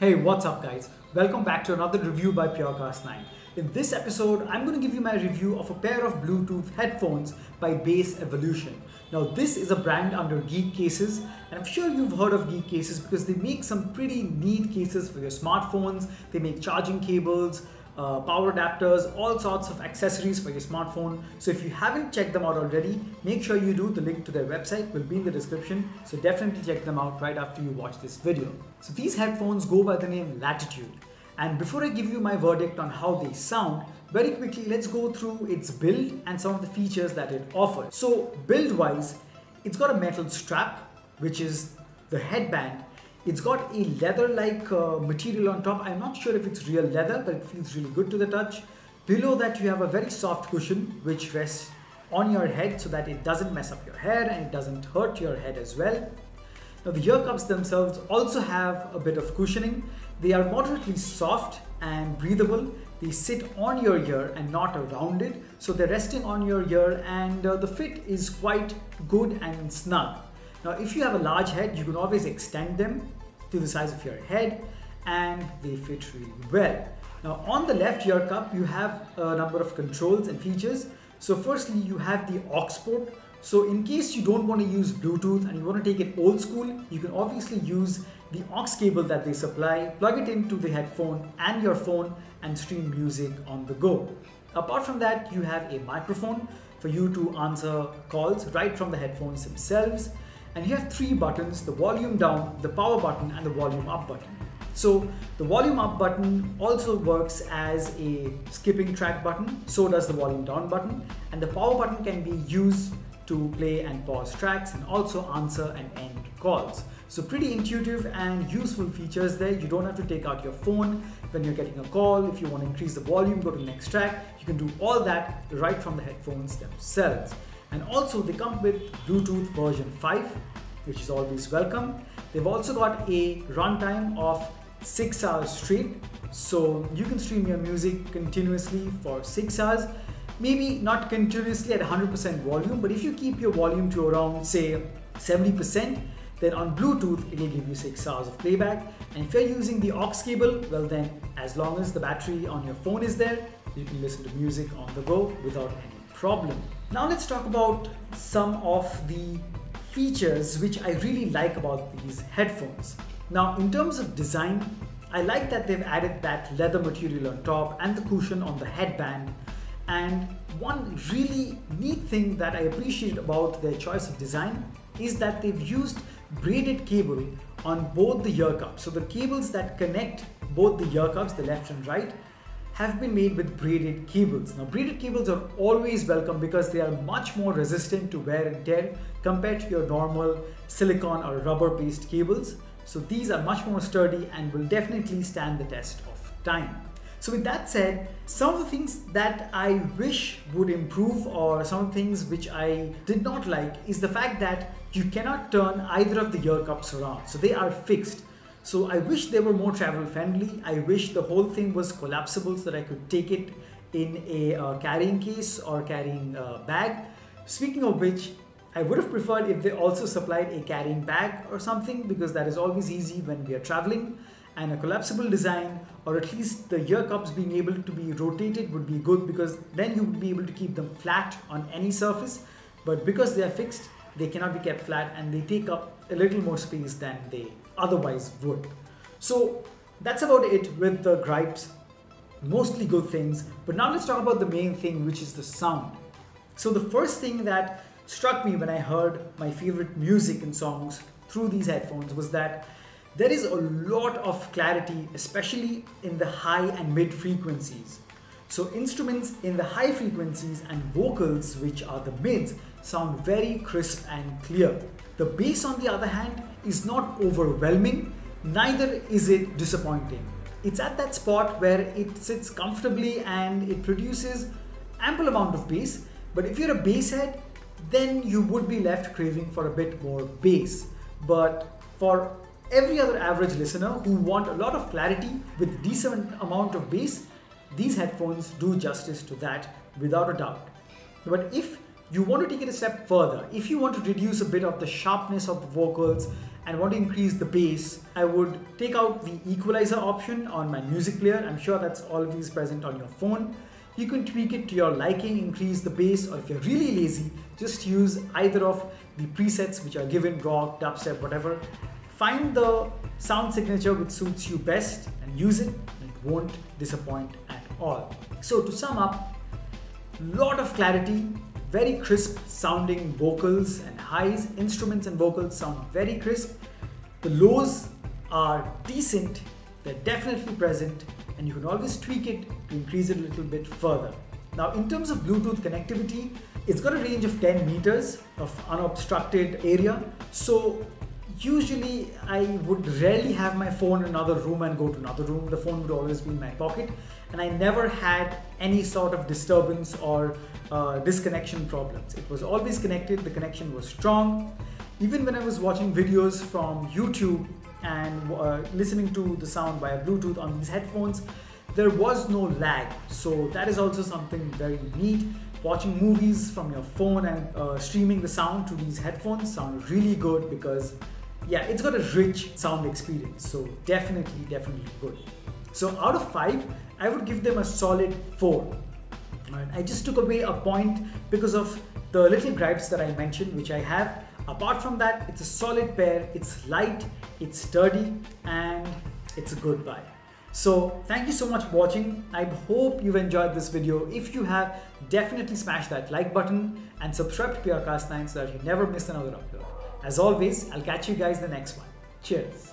Hey, what's up guys? Welcome back to another review by Purecast 9. In this episode, I'm going to give you my review of a pair of Bluetooth headphones by Bass Evolution. Now this is a brand under Geek Cases, and I'm sure you've heard of Geek Cases because they make some pretty neat cases for your smartphones. They make charging cables, power adapters, all sorts of accessories for your smartphone. So if you haven't checked them out already, make sure you do. The link to their website will be in the description, so definitely check them out right after you watch this video. So these headphones go by the name Latitude, and before I give you my verdict on how they sound, very quickly let's go through its build and some of the features that it offers. So build wise, it's got a metal strap, which is the headband. It's got a leather-like material on top. I'm not sure if it's real leather, but it feels really good to the touch. Below that, you have a very soft cushion which rests on your head so that it doesn't mess up your hair and it doesn't hurt your head as well. Now the ear cups themselves also have a bit of cushioning. They are moderately soft and breathable. They sit on your ear and not around it. So they're resting on your ear, and the fit is quite good and snug. Now, if you have a large head, you can always extend them to the size of your head, and they fit really well. Now, on the left ear cup, you have a number of controls and features. So firstly, you have the aux port. So in case you don't want to use Bluetooth and you want to take it old school, you can obviously use the aux cable that they supply, plug it into the headphone and your phone, and stream music on the go. Apart from that, you have a microphone for you to answer calls right from the headphones themselves. And you have three buttons: the volume down, the power button, and the volume up button. So the volume up button also works as a skipping track button, so does the volume down button, and the power button can be used to play and pause tracks and also answer and end calls. So pretty intuitive and useful features there. You don't have to take out your phone when you're getting a call. If you want to increase the volume, go to the next track. You can do all that right from the headphones themselves. And also they come with Bluetooth version 5, which is always welcome. They've also got a runtime of 6 hours straight. So you can stream your music continuously for 6 hours. Maybe not continuously at 100% volume, but if you keep your volume to around, say, 70%, then on Bluetooth, it will give you 6 hours of playback. And if you're using the aux cable, well then, as long as the battery on your phone is there, you can listen to music on the go without any problem. Now let's talk about some of the features which I really like about these headphones. Now in terms of design, I like that they've added that leather material on top and the cushion on the headband. And one really neat thing that I appreciate about their choice of design is that they've used braided cable on both the ear cups. So the cables that connect both the ear cups, the left and right, have been made with braided cables. Now braided cables are always welcome because they are much more resistant to wear and tear compared to your normal silicone or rubber based cables. So these are much more sturdy and will definitely stand the test of time. So with that said, some of the things that I wish would improve, or some things which I did not like, is the fact that you cannot turn either of the ear cups around. So they are fixed. So I wish they were more travel friendly. I wish the whole thing was collapsible so that I could take it in a carrying case or carrying bag. Speaking of which, I would have preferred if they also supplied a carrying bag or something, because that is always easy when we are traveling. And a collapsible design, or at least the ear cups being able to be rotated, would be good, because then you would be able to keep them flat on any surface. But because they are fixed, they cannot be kept flat and they take up a little more space than they otherwise would. So that's about it with the gripes, mostly good things. But now let's talk about the main thing, which is the sound. So the first thing that struck me when I heard my favorite music and songs through these headphones was that there is a lot of clarity, especially in the high and mid frequencies. So instruments in the high frequencies and vocals, which are the mids, sound very crisp and clear. The bass, on the other hand, is not overwhelming, neither is it disappointing. It's at that spot where it sits comfortably and it produces ample amount of bass, but if you're a bass head, then you would be left craving for a bit more bass. But for every other average listener who want a lot of clarity with decent amount of bass, these headphones do justice to that without a doubt. But if you want to take it a step further, if you want to reduce a bit of the sharpness of the vocals and want to increase the bass, I would take out the equalizer option on my music player. I'm sure that's always present on your phone. You can tweak it to your liking, increase the bass, or if you're really lazy, just use either of the presets which are given, rock, dubstep, whatever. Find the sound signature which suits you best and use it, and it won't disappoint at all. So to sum up, lot of clarity, very crisp sounding vocals and highs, instruments and vocals sound very crisp. The lows are decent, they're definitely present, and you can always tweak it to increase it a little bit further. Now in terms of Bluetooth connectivity, it's got a range of 10 meters of unobstructed area. So usually I would rarely have my phone in another room and go to another room. The phone would always be in my pocket, and I never had any sort of disturbance or disconnection problems. It was always connected, the connection was strong. Even when I was watching videos from YouTube and listening to the sound via Bluetooth on these headphones, there was no lag. So that is also something very neat. Watching movies from your phone and streaming the sound to these headphones sound really good because yeah, it's got a rich sound experience. So definitely good. So out of 5, I would give them a solid 4. And I just took away a point because of the little gripes that I mentioned, which I have. Apart from that, it's a solid pair, it's light, it's sturdy, and it's a good buy. So thank you so much for watching. I hope you've enjoyed this video. If you have, definitely smash that like button and subscribe to PRcast9 so that you never miss another upload. As always, I'll catch you guys in the next one. Cheers.